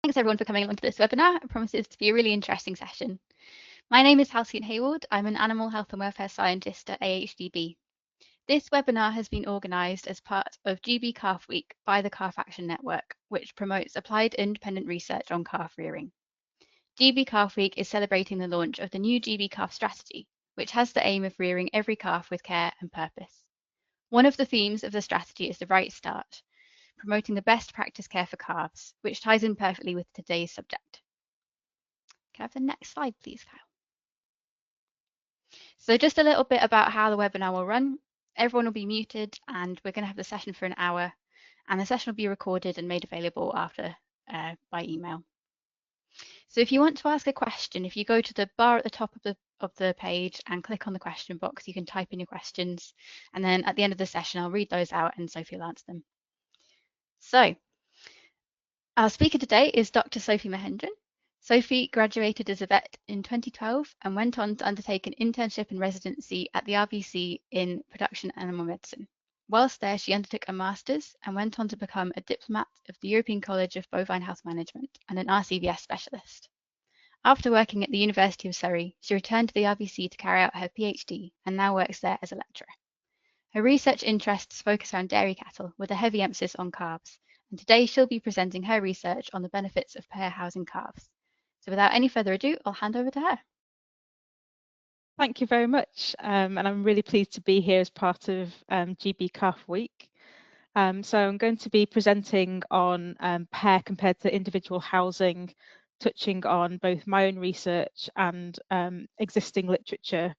Thanks everyone for coming along to this webinar. It promises to be a really interesting session. My name is Halcyon Hayward. I'm an Animal Health and Welfare Scientist at AHDB. This webinar has been organised as part of GB Calf Week by the Calf Action Network, which promotes applied independent research on calf rearing. GB Calf Week is celebrating the launch of the new GB Calf strategy, which has the aim of rearing every calf with care and purpose. One of the themes of the strategy is the right start, promoting the best practice care for calves, which ties in perfectly with today's subject. Can I have the next slide, please, Kyle? So just a little bit about how the webinar will run. Everyone will be muted and we're going to have the session for an hour, and the session will be recorded and made available after by email. So if you want to ask a question, if you go to the bar at the top of the page and click on the question box, you can type in your questions, and then at the end of the session I'll read those out and Sophie will answer them. So our speaker today is Dr. Sophie Mahendran. Sophie graduated as a vet in 2012 and went on to undertake an internship and residency at the RBC in production animal medicine. Whilst there, she undertook a master's and went on to become a diplomat of the European College of Bovine Health Management and an RCVS specialist. After working at the University of Surrey, she returned to the RBC to carry out her PhD and now works there as a lecturer. Her research interests focus around dairy cattle with a heavy emphasis on calves, and today she'll be presenting her research on the benefits of pair housing calves. So without any further ado, I'll hand over to her. Thank you very much, and I'm really pleased to be here as part of GB Calf Week. So I'm going to be presenting on pair compared to individual housing, touching on both my own research and existing literature,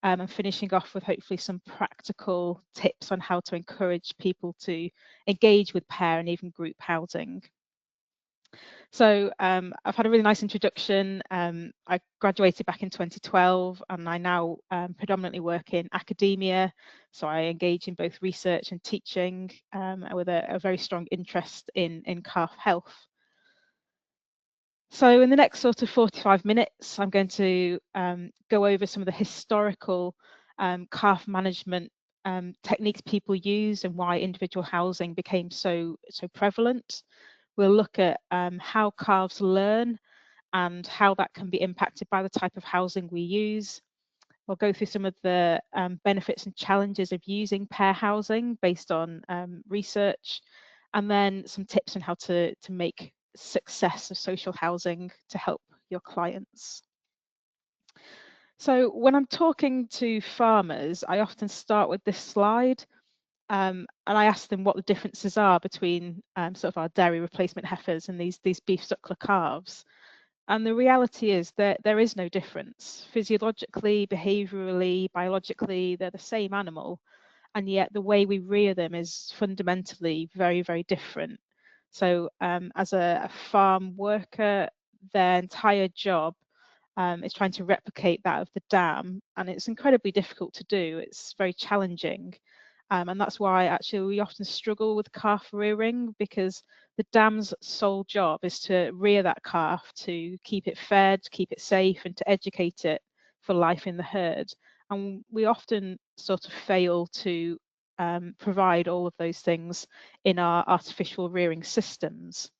and finishing off with hopefully some practical tips on how to encourage people to engage with pair and even group housing. So I've had a really nice introduction. I graduated back in 2012 and I now predominantly work in academia. So I engage in both research and teaching with a very strong interest in calf health. So in the next sort of 45 minutes, I'm going to go over some of the historical calf management techniques people use and why individual housing became so prevalent. We'll look at how calves learn and how that can be impacted by the type of housing we use. We'll go through some of the benefits and challenges of using pair housing based on research, and then some tips on how to make success of social housing to help your clients. So when I'm talking to farmers, I often start with this slide. And I ask them what the differences are between sort of our dairy replacement heifers and these beef suckler calves. And the reality is that there is no difference. Physiologically, behaviourally, biologically, they're the same animal. And yet the way we rear them is fundamentally very, very different. So as a farm worker, their entire job is trying to replicate that of the dam. And it's incredibly difficult to do. It's very challenging. And that's why actually we often struggle with calf rearing, because the dam's sole job is to rear that calf, to keep it fed, keep it safe, and to educate it for life in the herd. And we often sort of fail to provide all of those things in our artificial rearing systems.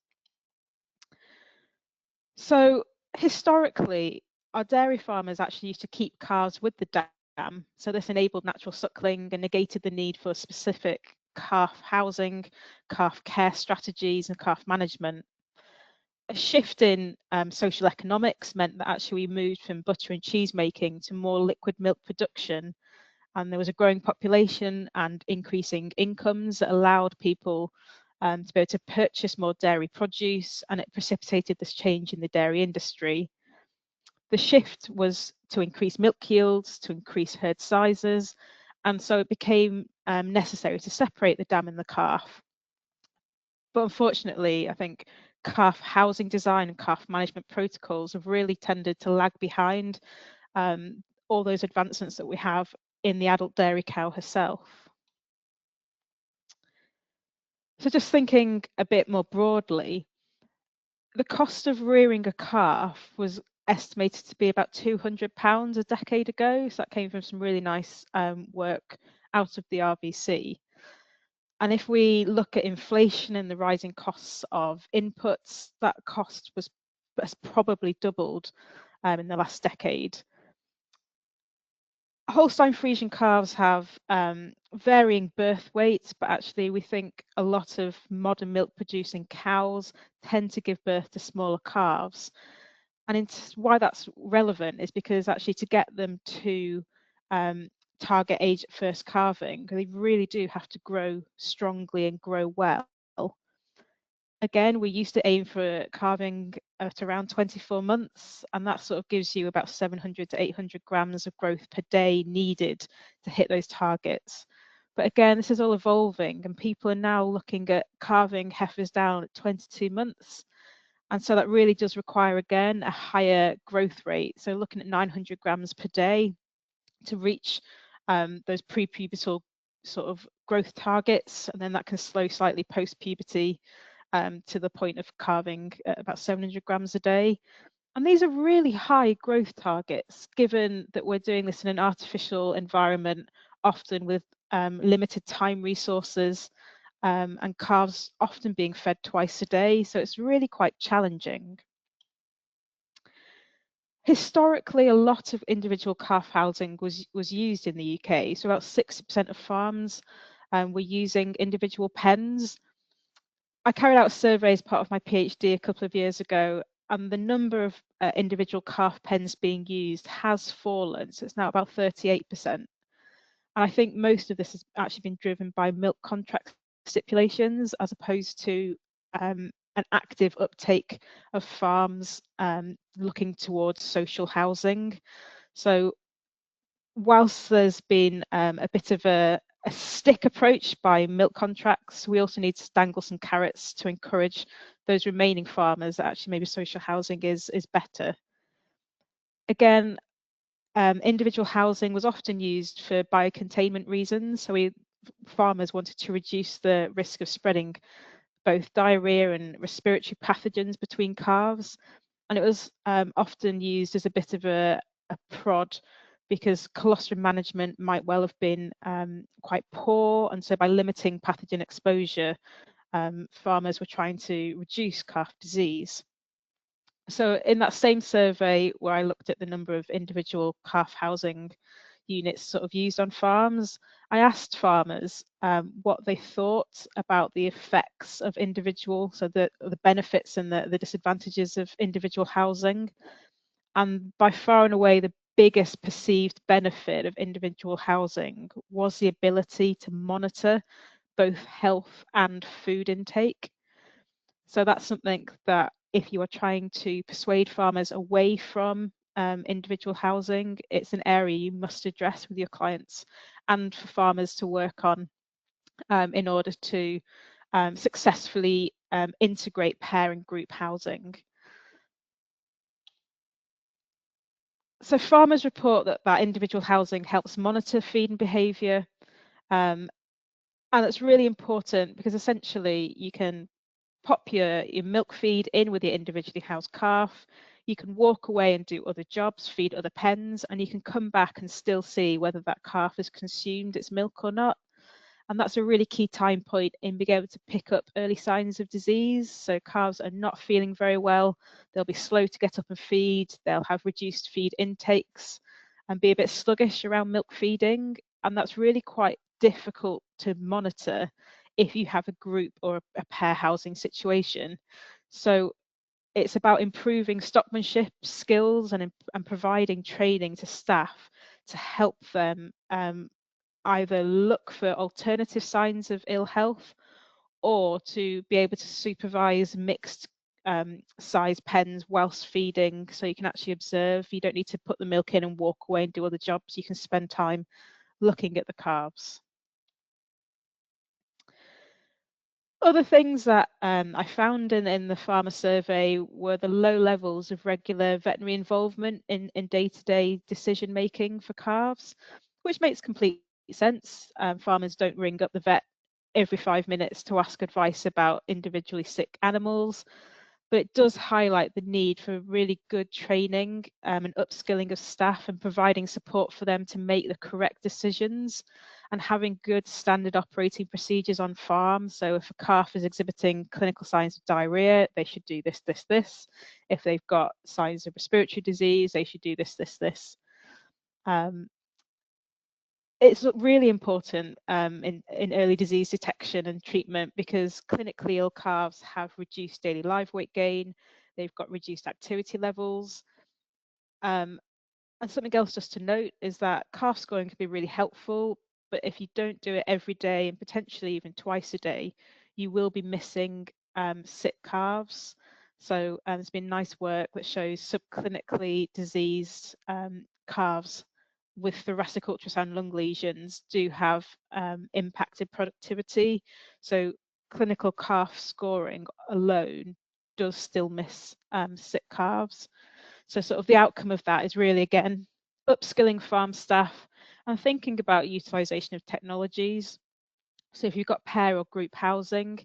So historically, our dairy farmers actually used to keep calves with the dam. So this enabled natural suckling and negated the need for specific calf housing, calf care strategies, and calf management. A shift in social economics meant that actually we moved from butter and cheese making to more liquid milk production. And there was a growing population and increasing incomes that allowed people to be able to purchase more dairy produce, and it precipitated this change in the dairy industry. The shift was to increase milk yields, to increase herd sizes, and so it became necessary to separate the dam and the calf. But unfortunately, I think calf housing design and calf management protocols have really tended to lag behind all those advancements that we have in the adult dairy cow herself. So just thinking a bit more broadly, the cost of rearing a calf was estimated to be about £200 a decade ago. So that came from some really nice work out of the RBC. And if we look at inflation and the rising costs of inputs, that cost has probably doubled in the last decade. Holstein Friesian calves have varying birth weights, but actually we think a lot of modern milk producing cows tend to give birth to smaller calves. And why that's relevant is because actually to get them to target age at first calving, they really do have to grow strongly and grow well. Again, we used to aim for calving at around 24 months, and that sort of gives you about 700 to 800 grams of growth per day needed to hit those targets. But again, this is all evolving, and people are now looking at calving heifers down at 22 months. And so that really does require, again, a higher growth rate. So looking at 900 grams per day to reach those prepubertal sort of growth targets, and then that can slow slightly post-puberty to the point of calving at about 700 grams a day. And these are really high growth targets, given that we're doing this in an artificial environment, often with limited time resources, and calves often being fed twice a day. So it's really quite challenging. Historically, a lot of individual calf housing was used in the UK. So about 60% of farms were using individual pens. I carried out a survey as part of my PhD a couple of years ago, and the number of individual calf pens being used has fallen. So it's now about 38%. And I think most of this has actually been driven by milk contract stipulations as opposed to an active uptake of farms looking towards social housing. So whilst there's been a bit of a stick approach by milk contracts, we also need to dangle some carrots to encourage those remaining farmers that actually maybe social housing is better. Again, individual housing was often used for biocontainment reasons. So farmers wanted to reduce the risk of spreading both diarrhea and respiratory pathogens between calves. And it was often used as a bit of a prod because colostrum management might well have been quite poor. And so by limiting pathogen exposure, farmers were trying to reduce calf disease. So in that same survey where I looked at the number of individual calf housing units sort of used on farms, I asked farmers what they thought about the effects of individual, so the benefits and the disadvantages of individual housing. And by far and away, the biggest perceived benefit of individual housing was the ability to monitor both health and food intake. So that's something that if you are trying to persuade farmers away from individual housing, it's an area you must address with your clients and for farmers to work on in order to successfully integrate pair and group housing. So farmers report that individual housing helps monitor feed and behaviour, and it's really important because essentially you can pop your milk feed in with your individually housed calf. You can walk away and do other jobs, feed other pens, and you can come back and still see whether that calf has consumed its milk or not. And that's a really key time point in being able to pick up early signs of disease. So calves are not feeling very well. They'll be slow to get up and feed. They'll have reduced feed intakes and be a bit sluggish around milk feeding. And that's really quite difficult to monitor if you have a group or a pair housing situation. So it's about improving stockmanship skills and providing training to staff to help them either look for alternative signs of ill health or to be able to supervise mixed size pens whilst feeding, so you can actually observe. You don't need to put the milk in and walk away and do other jobs. You can spend time looking at the calves. Other things that I found in the farmer survey were the low levels of regular veterinary involvement in day-to-day decision making for calves, which makes complete sense. Farmers don't ring up the vet every 5 minutes to ask advice about individually sick animals, but it does highlight the need for really good training and upskilling of staff and providing support for them to make the correct decisions and having good standard operating procedures on farm. So if a calf is exhibiting clinical signs of diarrhea, they should do this, this, this. If they've got signs of respiratory disease, they should do this, this, this. It's really important in early disease detection and treatment, because clinically ill calves have reduced daily live weight gain, they've got reduced activity levels. And something else just to note is that calf scoring can be really helpful, but if you don't do it every day and potentially even twice a day, you will be missing sick calves. So there's been nice work that shows subclinically diseased calves with thoracic ultrasound lung lesions do have impacted productivity. So clinical calf scoring alone does still miss sick calves. So sort of the outcome of that is really, again, upskilling farm staff and thinking about utilisation of technologies. So if you've got pair or group housing,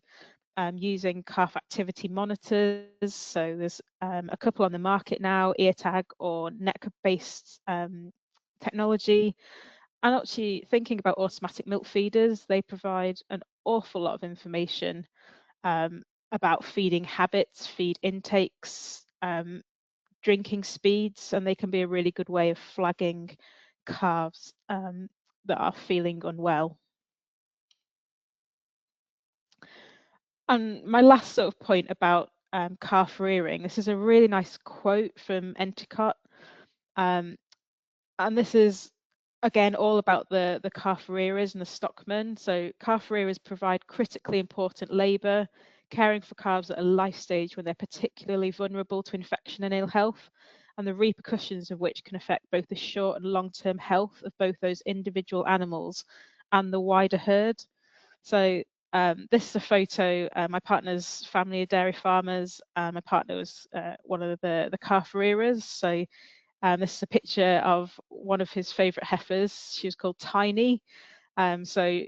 using calf activity monitors. So there's a couple on the market now, ear tag or neck-based technology. And actually thinking about automatic milk feeders, they provide an awful lot of information about feeding habits, feed intakes, drinking speeds, and they can be a really good way of flagging calves that are feeling unwell. And my last sort of point about calf rearing, this is a really nice quote from Endicott. And this is, again, all about the calf rearers and the stockmen. So calf rearers provide critically important labour, caring for calves at a life stage when they're particularly vulnerable to infection and ill health, and the repercussions of which can affect both the short and long-term health of both those individual animals and the wider herd. So this is a photo. My partner's family are dairy farmers. My partner was one of the calf rearers. So this is a picture of one of his favourite heifers. She was called Tiny. So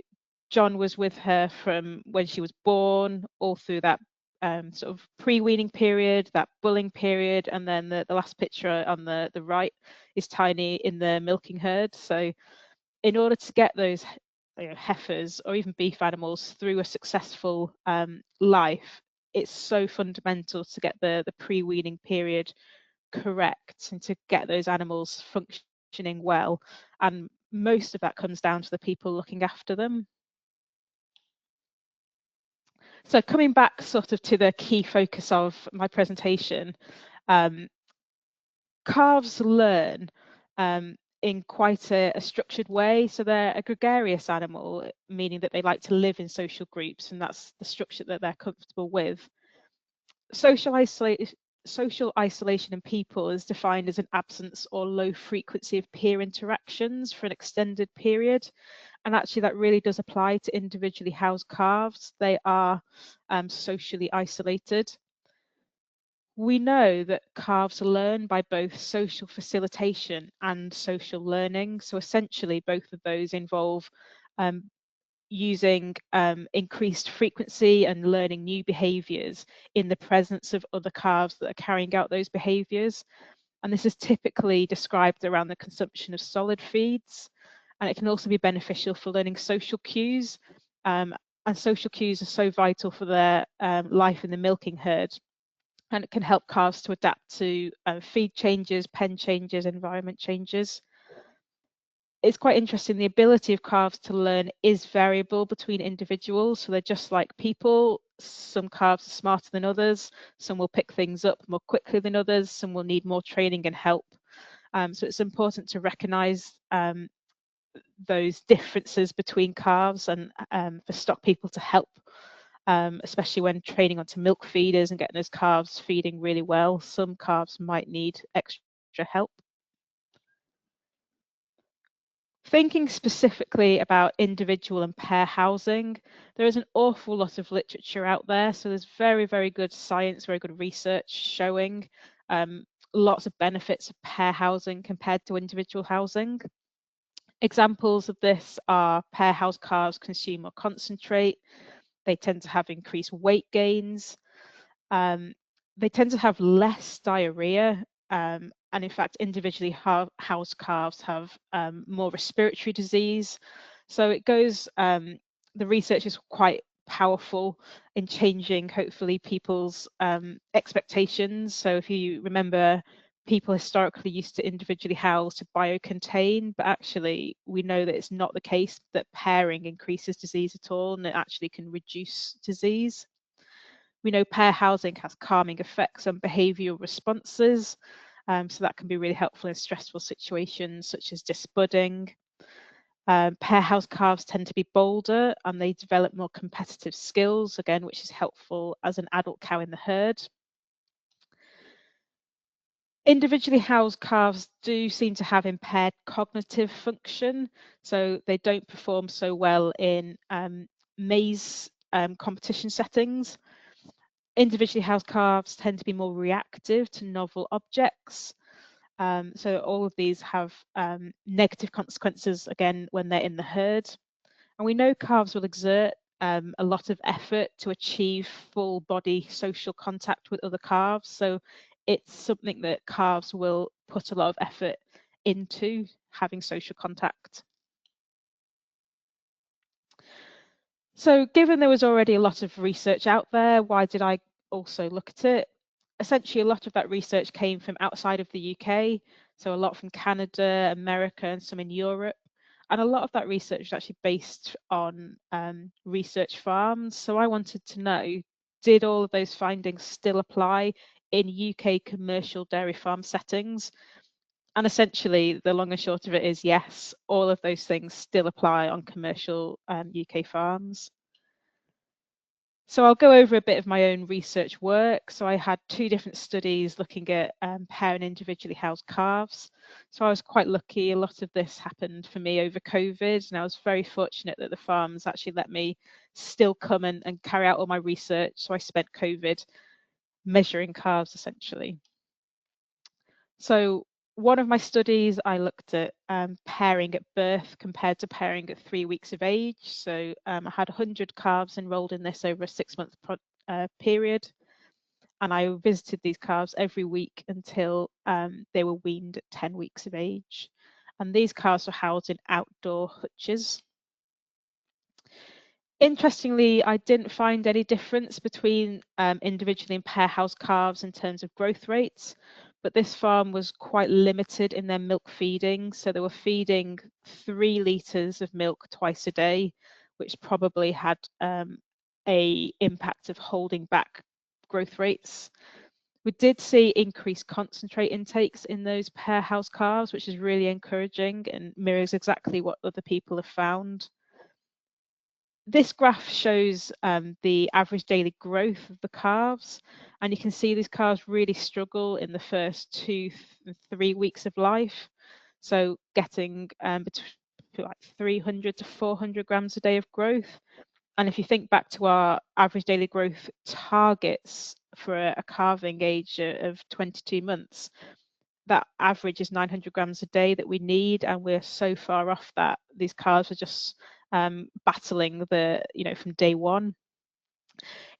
John was with her from when she was born, all through that sort of pre-weaning period, that bulling period, and then the last picture on the right is Tiny in the milking herd. So in order to get those heifers or even beef animals through a successful life, it's so fundamental to get the pre-weaning period correct and to get those animals functioning well. And most of that comes down to the people looking after them. So coming back sort of to the key focus of my presentation, calves learn in quite a structured way. So they're a gregarious animal, meaning that they like to live in social groups, and that's the structure that they're comfortable with. Social isolation in people is defined as an absence or low frequency of peer interactions for an extended period. And actually that really does apply to individually housed calves. They are socially isolated. We know that calves learn by both social facilitation and social learning. So essentially both of those involve using increased frequency and learning new behaviours in the presence of other calves that are carrying out those behaviours. And this is typically described around the consumption of solid feeds. And it can also be beneficial for learning social cues. And social cues are so vital for their life in the milking herd. And it can help calves to adapt to feed changes, pen changes, environment changes. It's quite interesting, the ability of calves to learn is variable between individuals. So they're just like people. Some calves are smarter than others. Some will pick things up more quickly than others. Some will need more training and help. So it's important to recognise those differences between calves and for stock people to help, especially when training onto milk feeders and getting those calves feeding really well. Some calves might need extra help. Thinking specifically about individual and pair housing, there is an awful lot of literature out there. So there's very, very good science, very good research showing lots of benefits of pair housing compared to individual housing. Examples of this are pair housed calves consume more concentrate. They tend to have increased weight gains. They tend to have less diarrhea. And in fact, individually housed calves have more respiratory disease. So it goes, the research is quite powerful in changing, hopefully, people's expectations. So if you remember, people historically used to individually house to biocontain, but actually we know that it's not the case, that pairing increases disease at all, and it actually can reduce disease. We know pair housing has calming effects on behavioural responses, so that can be really helpful in stressful situations such as disbudding. Pair house calves tend to be bolder and they develop more competitive skills, again, which is helpful as an adult cow in the herd. Individually housed calves do seem to have impaired cognitive function, so they don't perform so well in maize competition settings. Individually housed calves tend to be more reactive to novel objects. So all of these have negative consequences, again, when they're in the herd. And we know calves will exert a lot of effort to achieve full body social contact with other calves. So it's something that calves will put a lot of effort into, having social contact. So given there was already a lot of research out there, why did I also look at it? Essentially, a lot of that research came from outside of the UK, so a lot from Canada, America, and some in Europe. And a lot of that research is actually based on research farms. So I wanted to know, did all of those findings still apply in UK commercial dairy farm settings? And essentially, the long and short of it is yes, all of those things still apply on commercial UK farms. So I'll go over a bit of my own research work. So I had 2 different studies looking at pair and individually housed calves. So I was quite lucky. A lot of this happened for me over COVID, and I was very fortunate that the farms actually let me still come and carry out all my research. So I spent COVID measuring calves essentially. So one of my studies, I looked at pairing at birth compared to pairing at 3 weeks of age. So I had 100 calves enrolled in this over a 6-month period. And I visited these calves every week until they were weaned at 10 weeks of age. And these calves were housed in outdoor hutches. Interestingly, I didn't find any difference between individually and pair house calves in terms of growth rates, but this farm was quite limited in their milk feeding. So they were feeding 3 litres of milk twice a day, which probably had a impact of holding back growth rates. We did see increased concentrate intakes in those pair house calves, which is really encouraging and mirrors exactly what other people have found. This graph shows the average daily growth of the calves, and you can see these calves really struggle in the first 2-3 weeks of life. So getting between like 300 to 400 grams a day of growth. And if you think back to our average daily growth targets for a calving age of 22 months, that average is 900 grams a day that we need, and we're so far off that. These calves are just battling from day one.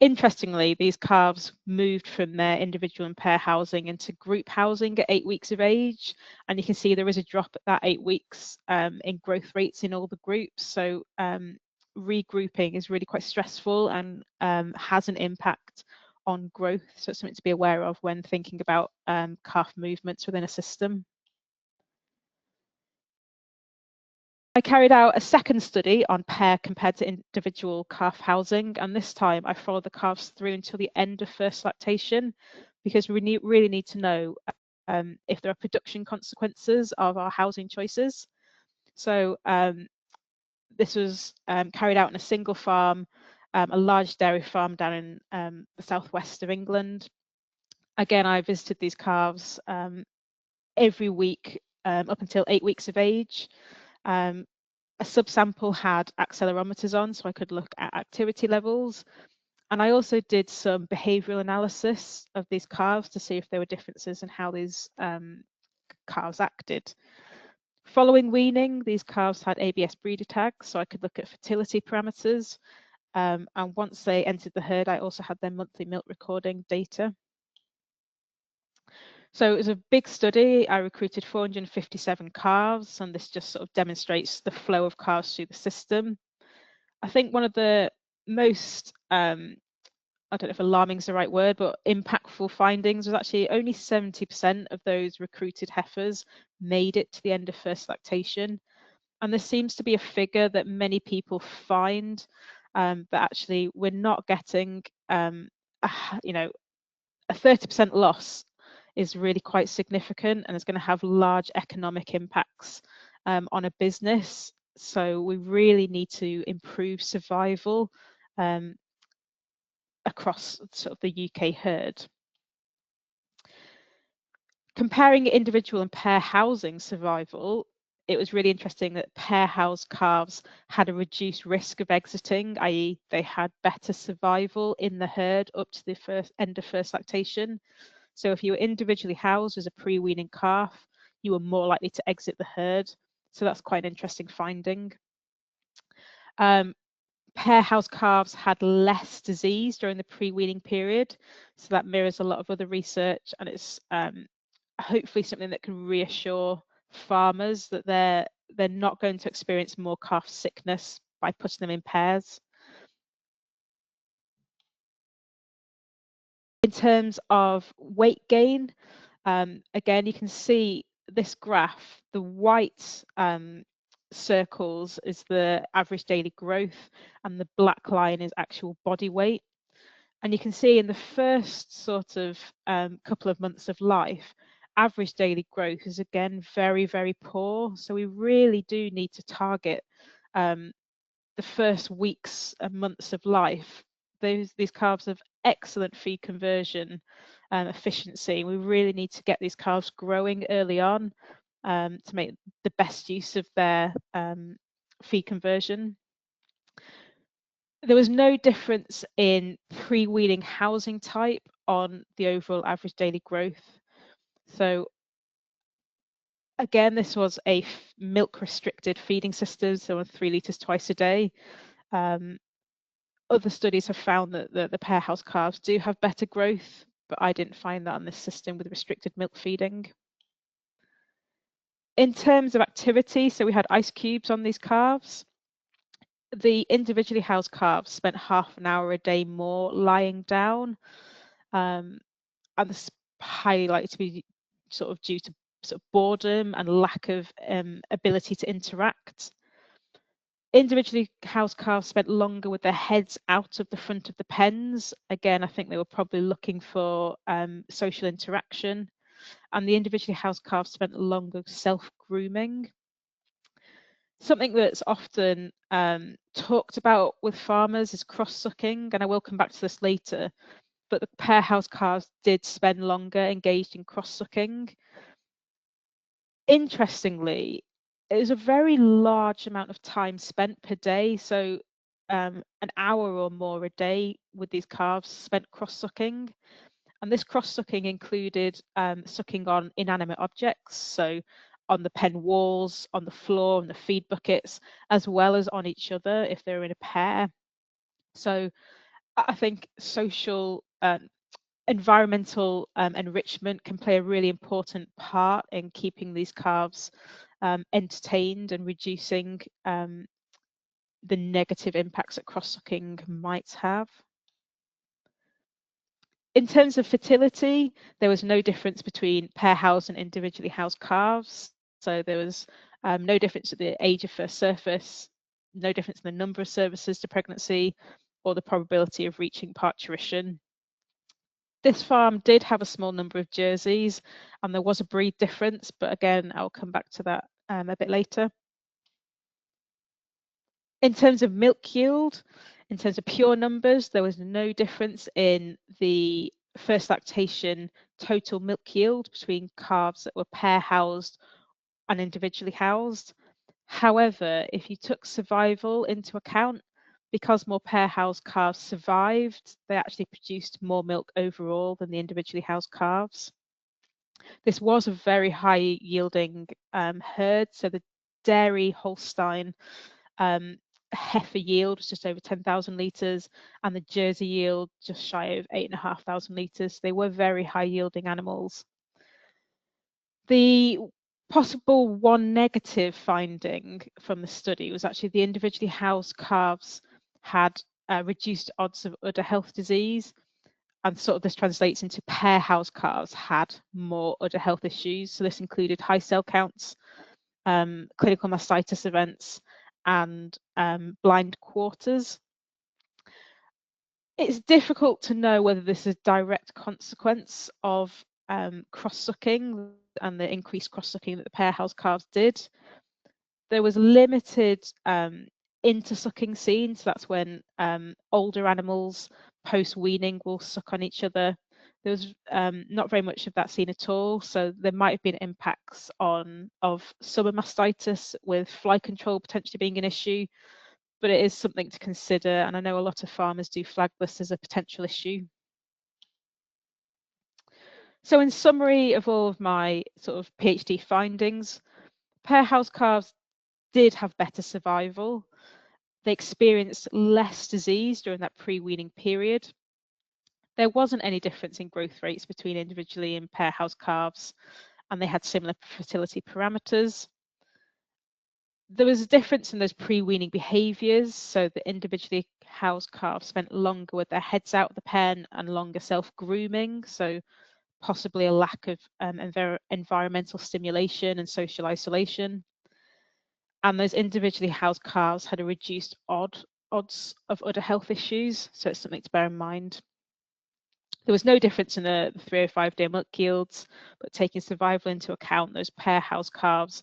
Interestingly, these calves moved from their individual and pair housing into group housing at 8 weeks of age, and you can see there is a drop at that 8 weeks in growth rates in all the groups. So regrouping is really quite stressful and has an impact on growth. So it's something to be aware of when thinking about calf movements within a system. I carried out a second study on pair compared to individual calf housing, and this time I followed the calves through until the end of first lactation, because we really need to know if there are production consequences of our housing choices. So this was carried out in a single farm, a large dairy farm down in the southwest of England. Again, I visited these calves every week up until 8 weeks of age. A subsample had accelerometers on, so I could look at activity levels. And I also did some behavioural analysis of these calves to see if there were differences in how these calves acted. Following weaning, these calves had ABS breeder tags, so I could look at fertility parameters. And once they entered the herd, I also had their monthly milk recording data. So it was a big study. I recruited 457 calves, and this just sort of demonstrates the flow of calves through the system. I think one of the most, I don't know if alarming is the right word, but impactful findings was actually only 70% of those recruited heifers made it to the end of first lactation. And this seems to be a figure that many people find, but actually we're not getting, you know, a 30% loss is really quite significant, and it's going to have large economic impacts on a business. So we really need to improve survival across sort of the UK herd. Comparing individual and pair housing survival, it was really interesting that pair house calves had a reduced risk of exiting, i.e. they had better survival in the herd up to the end of first lactation. So if you were individually housed as a pre-weaning calf, you were more likely to exit the herd. So that's quite an interesting finding. Pair house calves had less disease during the pre-weaning period. So that mirrors a lot of other research, and it's hopefully something that can reassure farmers that they're not going to experience more calf sickness by putting them in pairs. In terms of weight gain, again, you can see this graph, the white circles is the average daily growth, and the black line is actual body weight. And you can see in the first sort of couple of months of life, average daily growth is again very, very poor. So we really do need to target the first weeks and months of life. These calves have excellent feed conversion efficiency. We really need to get these calves growing early on to make the best use of their feed conversion. There was no difference in pre-weaning housing type on the overall average daily growth. So again, this was a milk restricted feeding system, so on 3 litres twice a day. Other studies have found that the pair house calves do have better growth, but I didn't find that on this system with restricted milk feeding. In terms of activity, so we had ice cubes on these calves. The individually housed calves spent half an hour a day more lying down, and this is highly likely to be sort of due to sort of boredom and lack of ability to interact. Individually housed calves spent longer with their heads out of the front of the pens. Again, I think they were probably looking for social interaction. And the individually housed calves spent longer self-grooming. Something that's often talked about with farmers is cross-sucking, and I will come back to this later, but the pair house calves did spend longer engaged in cross-sucking. Interestingly, it was a very large amount of time spent per day, so an hour or more a day with these calves spent cross-sucking. And this cross-sucking included sucking on inanimate objects, so on the pen walls, on the floor, on the feed buckets, as well as on each other if they're in a pair. So I think social environmental enrichment can play a really important part in keeping these calves entertained and reducing the negative impacts that cross-sucking might have. In terms of fertility, there was no difference between pair housed and individually housed calves. So there was no difference at the age of first surface, no difference in the number of services to pregnancy, or the probability of reaching parturition. This farm did have a small number of jerseys, and there was a breed difference, but again, I'll come back to that a bit later. In terms of milk yield, in terms of pure numbers, there was no difference in the first lactation total milk yield between calves that were pair housed and individually housed. However, if you took survival into account, because more pair housed calves survived, they actually produced more milk overall than the individually housed calves. This was a very high yielding herd, so the dairy Holstein heifer yield was just over 10,000 litres, and the Jersey yield just shy of 8,500 litres. They were very high yielding animals. The possible one negative finding from the study was actually the individually housed calves had reduced odds of udder health disease, and sort of this translates into pair housed calves had more udder health issues. So this included high cell counts, clinical mastitis events, and blind quarters. It's difficult to know whether this is a direct consequence of cross-sucking and the increased cross-sucking that the pair house calves did. There was limited intersucking seen, so that's when older animals post-weaning will suck on each other. There was not very much of that seen at all, so there might have been impacts of summer mastitis, with fly control potentially being an issue, but it is something to consider, and I know a lot of farmers do flag this as a potential issue. So in summary of all of my sort of PhD findings, pair house calves did have better survival. They experienced less disease during that pre-weaning period. There wasn't any difference in growth rates between individually and pair house calves, and they had similar fertility parameters. There was a difference in those pre-weaning behaviours, so the individually housed calves spent longer with their heads out of the pen and longer self-grooming, so possibly a lack of environmental stimulation and social isolation. And those individually housed calves had a reduced odds of udder health issues, so it's something to bear in mind. There was no difference in the 305-day milk yields, but taking survival into account, those pair house calves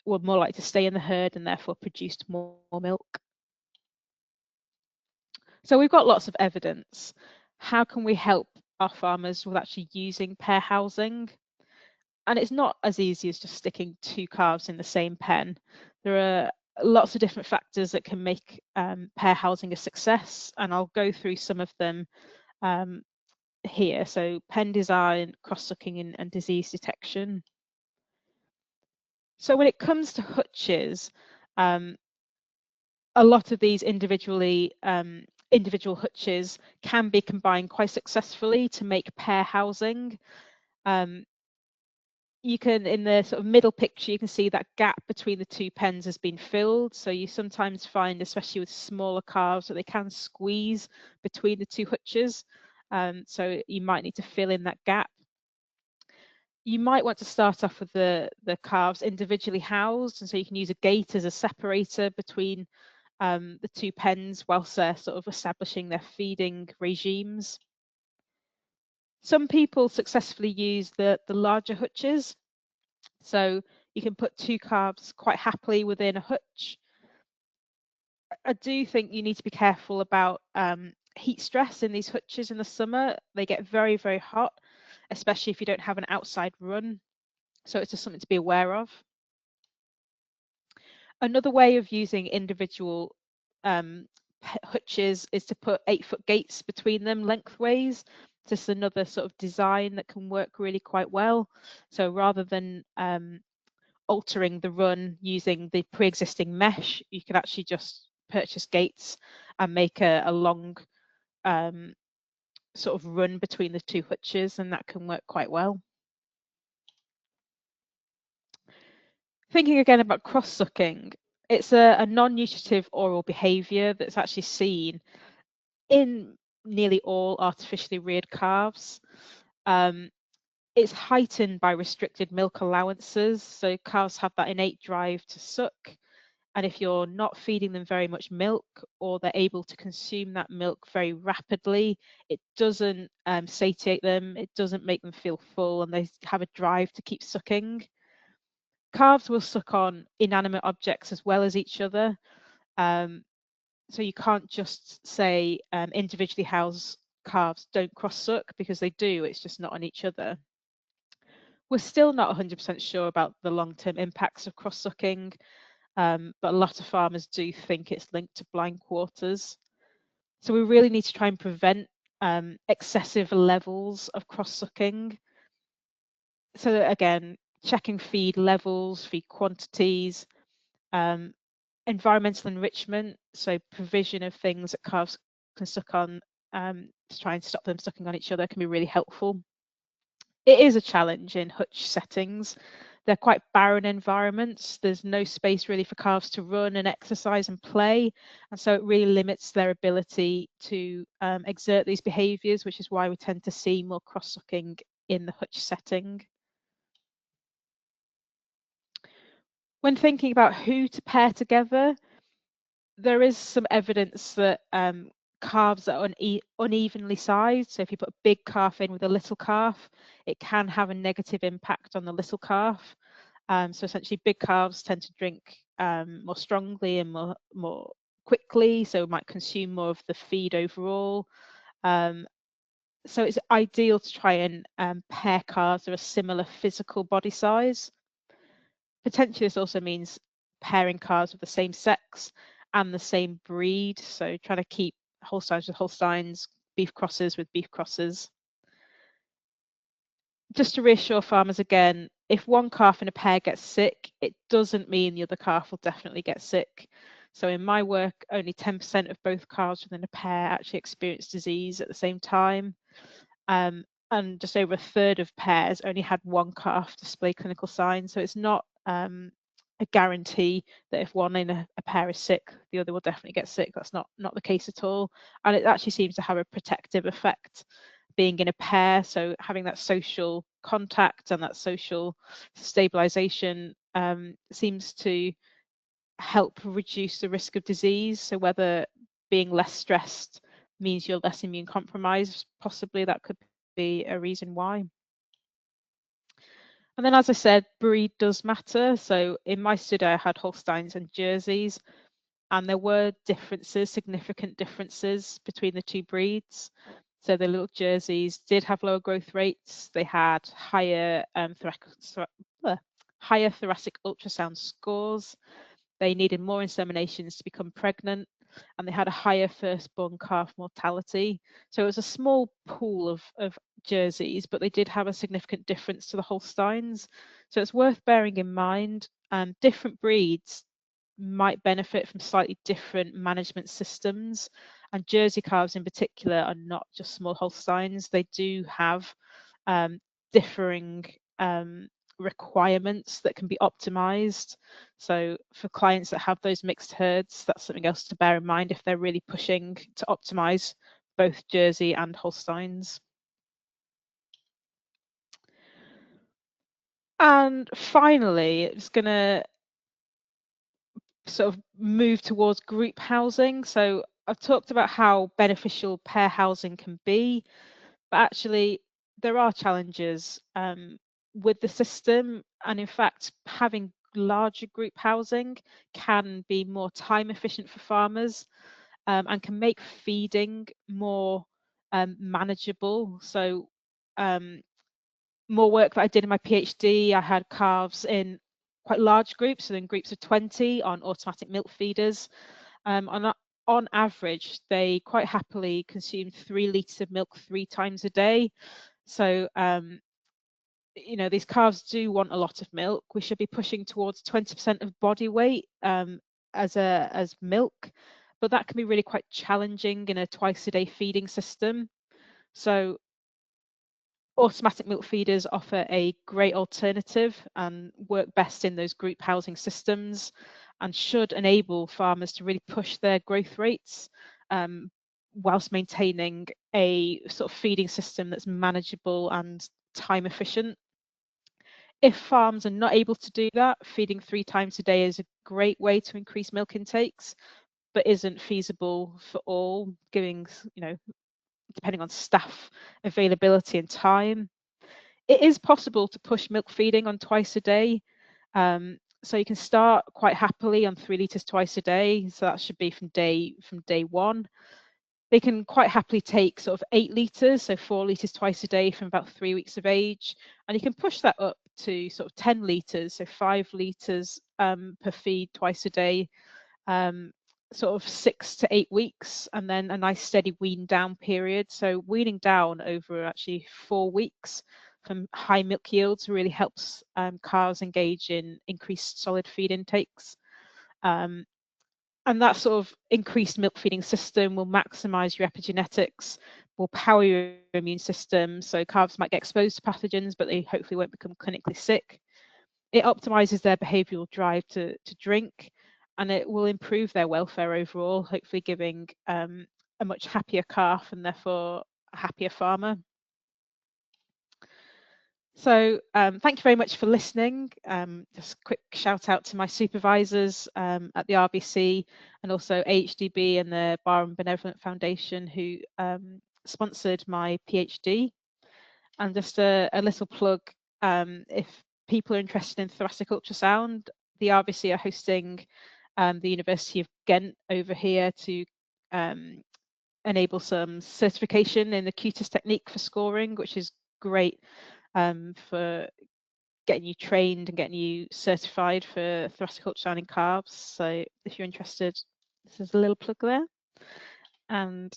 were more likely to stay in the herd and therefore produced more milk. So we've got lots of evidence. How can we help our farmers with actually using pair housing? And it's not as easy as just sticking two calves in the same pen. There are lots of different factors that can make pair housing a success, and I'll go through some of them here. So pen design, cross-sucking, and disease detection. So when it comes to hutches, a lot of these individual hutches can be combined quite successfully to make pair housing. You can, in the sort of middle picture, you can see that gap between the two pens has been filled. So you sometimes find, especially with smaller calves, that they can squeeze between the two hutches. So you might need to fill in that gap. You might want to start off with the calves individually housed, and so you can use a gate as a separator between the two pens whilst they're sort of establishing their feeding regimes. Some people successfully use the larger hutches, so you can put two calves quite happily within a hutch. I do think you need to be careful about heat stress in these hutches in the summer. They get very, very hot, especially if you don't have an outside run. So it's just something to be aware of. Another way of using individual hutches is to put 8-foot gates between them lengthways. Just another sort of design that can work really quite well. So rather than altering the run using the pre-existing mesh, you can actually just purchase gates and make a long sort of run between the two hutches, and that can work quite well. Thinking again about cross-sucking, it's a non-nutritive oral behaviour that's actually seen in nearly all artificially reared calves. It's heightened by restricted milk allowances, so calves have that innate drive to suck, and if you're not feeding them very much milk, or they're able to consume that milk very rapidly, it doesn't satiate them, it doesn't make them feel full, and they have a drive to keep sucking. Calves will suck on inanimate objects as well as each other. So you can't just say individually housed calves don't cross-suck, because they do, it's just not on each other. We're still not 100% sure about the long-term impacts of cross-sucking, but a lot of farmers do think it's linked to blind quarters. So we really need to try and prevent excessive levels of cross-sucking. So again, checking feed levels, feed quantities, environmental enrichment, so provision of things that calves can suck on to try and stop them sucking on each other can be really helpful. It is a challenge in hutch settings. They're quite barren environments. There's no space really for calves to run and exercise and play. And so it really limits their ability to exert these behaviours, which is why we tend to see more cross-sucking in the hutch setting. When thinking about who to pair together, there is some evidence that calves are unevenly sized. So if you put a big calf in with a little calf, it can have a negative impact on the little calf. So essentially big calves tend to drink more strongly and more quickly, so might consume more of the feed overall. So it's ideal to try and pair calves that are a similar physical body size. Potentially this also means pairing calves with the same sex and the same breed, so trying to keep Holsteins with Holsteins, beef crosses with beef crosses. Just to reassure farmers again, if one calf in a pair gets sick, it doesn't mean the other calf will definitely get sick. So in my work, only 10% of both calves within a pair actually experience disease at the same time. And just over a third of pairs only had one calf display clinical signs. So it's not a guarantee that if one in a pair is sick, the other will definitely get sick. That's not the case at all. And it actually seems to have a protective effect being in a pair. So having that social contact and that social stabilization seems to help reduce the risk of disease. So whether being less stressed means you're less immune compromised, possibly that could be a reason why. And then, as I said, breed does matter. So in my study, I had Holsteins and Jerseys, and there were differences, significant differences between the two breeds. So the little Jerseys did have lower growth rates. They had higher thoracic ultrasound scores. They needed more inseminations to become pregnant, and they had a higher firstborn calf mortality. So it was a small pool of Jerseys, but they did have a significant difference to the Holsteins. So it's worth bearing in mind. Different breeds might benefit from slightly different management systems, and Jersey calves in particular are not just small Holsteins. They do have differing requirements that can be optimized. So for clients that have those mixed herds, that's something else to bear in mind if they're really pushing to optimize both Jersey and Holsteins. And finally, it's going to sort of move towards group housing. So I've talked about how beneficial pair housing can be, but actually there are challenges with the system, and in fact having larger group housing can be more time efficient for farmers and can make feeding more manageable. So more work that I did in my PhD, I had calves in quite large groups, so in groups of 20 on automatic milk feeders. On average, they quite happily consumed 3 litres of milk 3 times a day. So, you know, these calves do want a lot of milk. We should be pushing towards 20% of body weight as milk, but that can be really quite challenging in a twice-a-day feeding system. So automatic milk feeders offer a great alternative and work best in those group housing systems, and should enable farmers to really push their growth rates whilst maintaining a sort of feeding system that's manageable and time efficient. If farms are not able to do that, feeding 3 times a day is a great way to increase milk intakes, but isn't feasible for all, giving, you know, depending on staff availability and time. It is possible to push milk feeding on twice a day. So you can start quite happily on 3 litres twice a day. So that should be from day 1. They can quite happily take sort of 8 litres, so 4 litres twice a day from about 3 weeks of age. And you can push that up to sort of 10 litres, so 5 litres per feed twice a day, sort of 6 to 8 weeks, and then a nice steady wean down period. So weaning down over actually 4 weeks from high milk yields really helps calves engage in increased solid feed intakes. And that sort of increased milk feeding system will maximize your epigenetics, will power your immune system. So calves might get exposed to pathogens, but they hopefully won't become clinically sick. It optimizes their behavioral drive to drink, and it will improve their welfare overall, hopefully giving a much happier calf and therefore a happier farmer. So thank you very much for listening. Just a quick shout out to my supervisors at the RBC, and also AHDB and the Bar and Benevolent Foundation, who sponsored my PhD. And just a little plug, if people are interested in thoracic ultrasound, the RBC are hosting the University of Ghent over here to enable some certification in the QTIS technique for scoring, which is great for getting you trained and getting you certified for thoracic ultrasound in calves. So if you're interested, this is a little plug there. And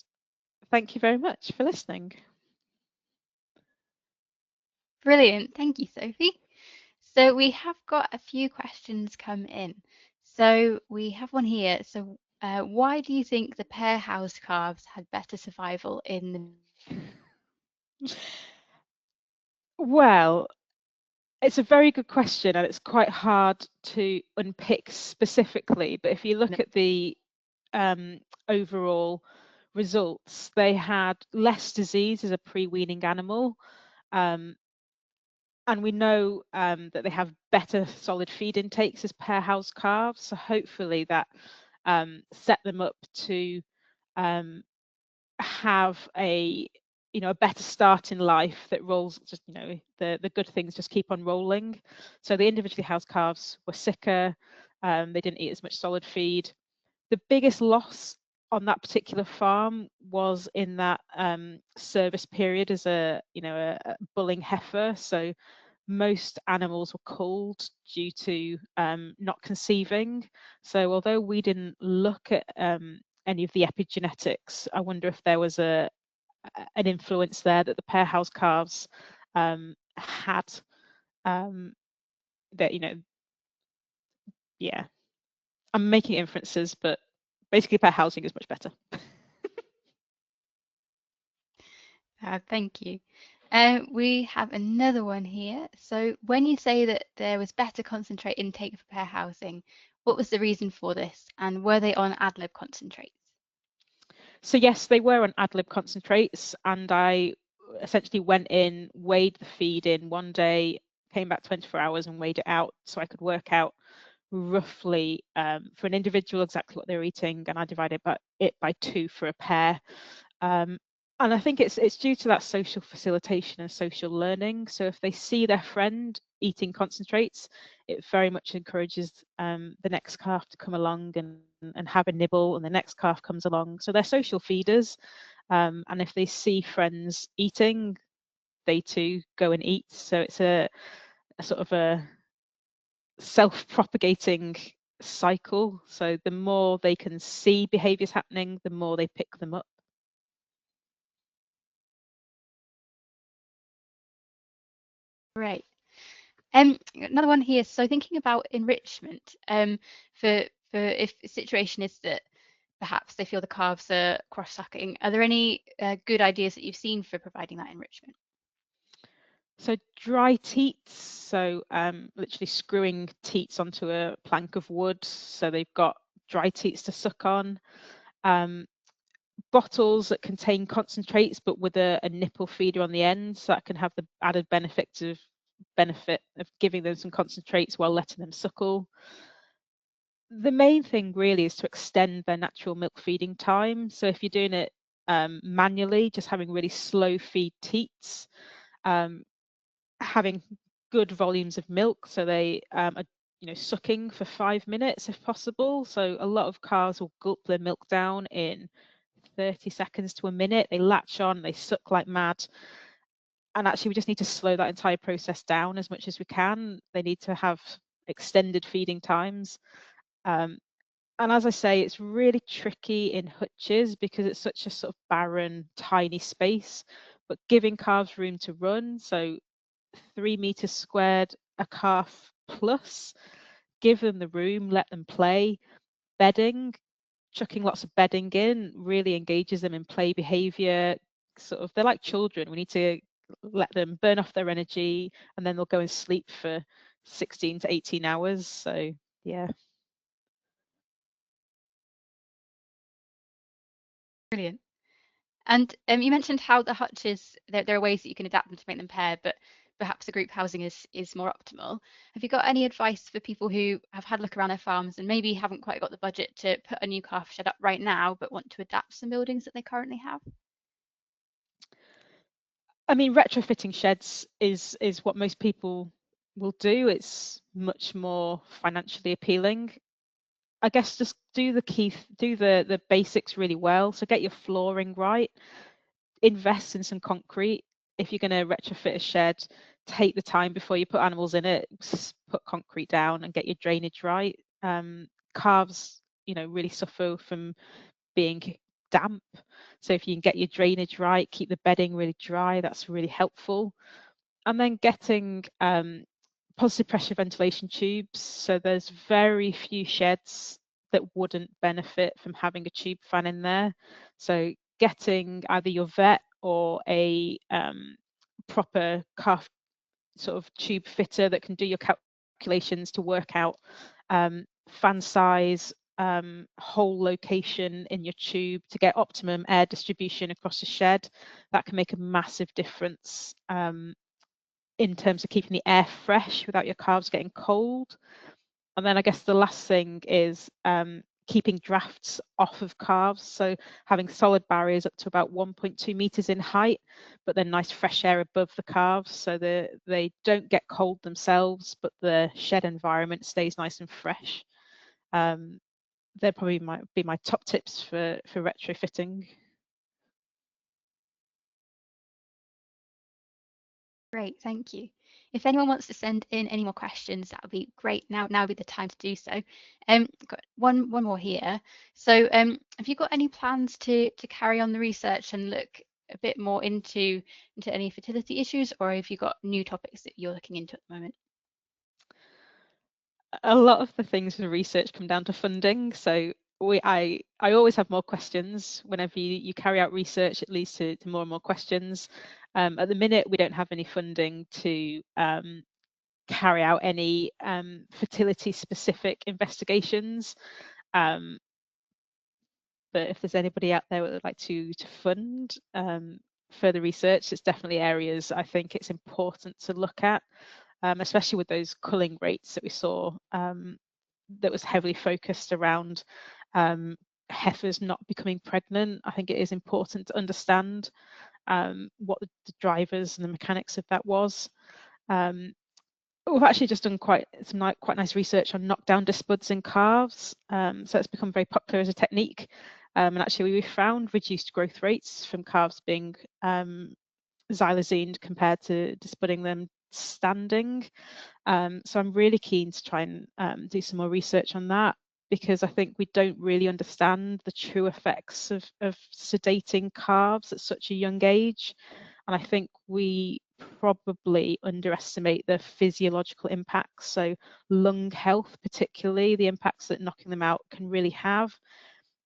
thank you very much for listening. Brilliant. Thank you, Sophie. So we have got a few questions come in. So we have one here. So why do you think the pair housed calves had better survival in the... Well, it's a very good question, and it's quite hard to unpick specifically. But if you look at the overall results, they had less disease as a pre-weaning animal. And we know that they have better solid feed intakes as pair housed calves. So hopefully that set them up to have a better start in life that rolls, just the good things just keep on rolling. So the individually housed calves were sicker, they didn't eat as much solid feed. The biggest loss on that particular farm was in that service period as a bulling heifer. So most animals were culled due to not conceiving. So although we didn't look at any of the epigenetics, I wonder if there was an influence there that the pair house calves had. That yeah, I'm making inferences, but basically pair housing is much better. Thank you. We have another one here. So when you say that there was better concentrate intake for pair housing, what was the reason for this? And were they on ad lib concentrates? So yes, they were on ad lib concentrates, and I essentially went in, weighed the feed in one day, came back 24 hours and weighed it out so I could work out roughly for an individual exactly what they're eating, and I divided it by 2 for a pair. And I think it's due to that social facilitation and social learning. So if they see their friend eating concentrates, it very much encourages the next calf to come along and have a nibble, and the next calf comes along. So they're social feeders, and if they see friends eating, they too go and eat. So it's a sort of a self-propagating cycle. So the more they can see behaviours happening, the more they pick them up. Right. Another one here. So thinking about enrichment, for if the situation is that perhaps they feel the calves are cross-sucking, are there any good ideas that you've seen for providing that enrichment? So dry teats, so literally screwing teats onto a plank of wood, so they've got dry teats to suck on. Bottles that contain concentrates but with a nipple feeder on the end, so that can have the added benefit of giving them some concentrates while letting them suckle. The main thing really is to extend their natural milk feeding time. So if you're doing it manually, just having really slow feed teats, having good volumes of milk, so they are sucking for 5 minutes if possible. So a lot of calves will gulp their milk down in 30 seconds to a minute. They latch on, they suck like mad, and actually we just need to slow that entire process down as much as we can. They need to have extended feeding times, and as I say, it's really tricky in hutches because it's such a sort of barren, tiny space, but giving calves room to run, so 3 meters squared a calf plus, give them the room, let them play. Bedding, chucking lots of bedding in really engages them in play behavior, they're like children. We need to let them burn off their energy, and then they'll go and sleep for 16 to 18 hours. So yeah. Brilliant. And you mentioned how the hutches, there are ways that you can adapt them to make them pair, but perhaps the group housing is more optimal. Have you got any advice for people who have had a look around their farms and maybe haven't quite got the budget to put a new calf shed up right now, but want to adapt some buildings that they currently have? I mean, retrofitting sheds is what most people will do. It's much more financially appealing. I guess just do the basics really well. So get your flooring right, invest in some concrete. If you're going to retrofit a shed, take the time before you put animals in it, put concrete down and get your drainage right. Calves, really suffer from being damp. So if you can get your drainage right, keep the bedding really dry, that's really helpful. And then getting positive pressure ventilation tubes. So there's very few sheds that wouldn't benefit from having a tube fan in there. So getting either your vet or a proper calf sort of tube fitter that can do your calculations to work out fan size, hole location in your tube to get optimum air distribution across the shed. That can make a massive difference in terms of keeping the air fresh without your calves getting cold. And then I guess the last thing is keeping drafts off of calves. So having solid barriers up to about 1.2 meters in height, but then nice fresh air above the calves so they don't get cold themselves, but the shed environment stays nice and fresh. They're probably might be my top tips for retrofitting. Great, thank you. If anyone wants to send in any more questions, that would be great. Now would be the time to do so. Got one more here. So, have you got any plans to carry on the research and look a bit more into any fertility issues, or have you got new topics that you're looking into at the moment? A lot of the things in research come down to funding. So I always have more questions. Whenever you carry out research, it leads to more and more questions. At the minute, we don't have any funding to carry out any fertility specific investigations. But if there's anybody out there that would like to fund further research, it's definitely areas I think it's important to look at, especially with those culling rates that we saw that was heavily focused around heifers not becoming pregnant. I think it is important to understand what the drivers and the mechanics of that was. We've actually just done quite nice research on knockdown disbuds in calves, so it's become very popular as a technique. And actually, we found reduced growth rates from calves being xylozined compared to disbudding them standing. So I'm really keen to try and do some more research on that, because I think we don't really understand the true effects of sedating calves at such a young age. And I think we probably underestimate the physiological impacts. So lung health, particularly, the impacts that knocking them out can really have,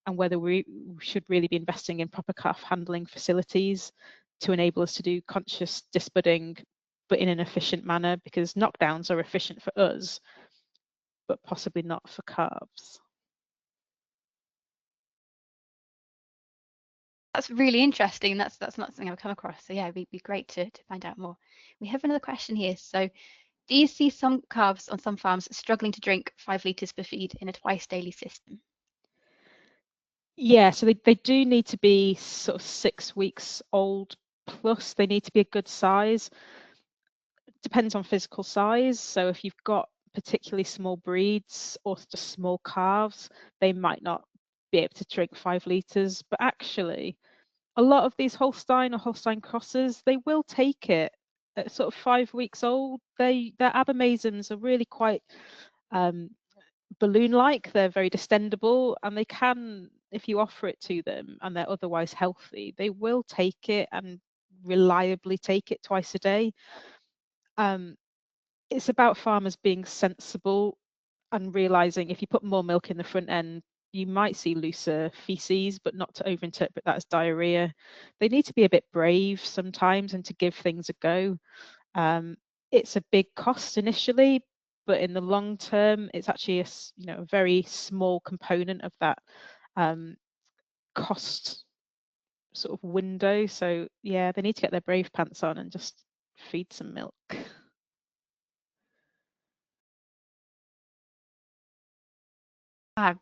and whether we should really be investing in proper calf handling facilities to enable us to do conscious disbudding, but in an efficient manner, because knockdowns are efficient for us, but possibly not for calves. That's really interesting. That's not something I've come across. So yeah, it'd be great to find out more. We have another question here. So, do you see some calves on some farms struggling to drink 5 litres per feed in a twice daily system? Yeah, so they do need to be sort of 6 weeks old plus. They need to be a good size. Depends on physical size. So if you've got particularly small breeds or just small calves, they might not be able to drink 5 litres. But actually, a lot of these Holstein or Holstein crosses, they will take it at sort of 5 weeks old. Their abomasums are really quite balloon-like. They're very distendable, and they can, if you offer it to them and they're otherwise healthy, they will take it and reliably take it twice a day. It's about farmers being sensible and realizing if you put more milk in the front end, you might see looser feces, but not to overinterpret that as diarrhea. They need to be a bit brave sometimes and to give things a go. It's a big cost initially, but in the long term, it's actually a very small component of that cost sort of window. So yeah, they need to get their brave pants on and just feed some milk.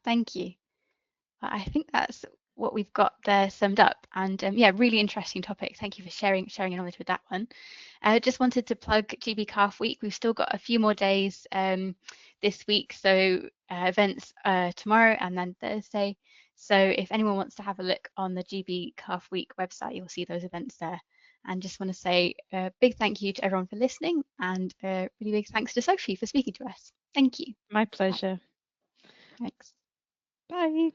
Thank you. I think that's what we've got there summed up. And yeah, really interesting topic. Thank you for sharing your knowledge with that one. I just wanted to plug GB Calf Week. We've still got a few more days this week, so events tomorrow and then Thursday. So if anyone wants to have a look on the GB Calf Week website, you'll see those events there. And just want to say a big thank you to everyone for listening, and a really big thanks to Sophie for speaking to us. Thank you. My pleasure. Thanks. Bye.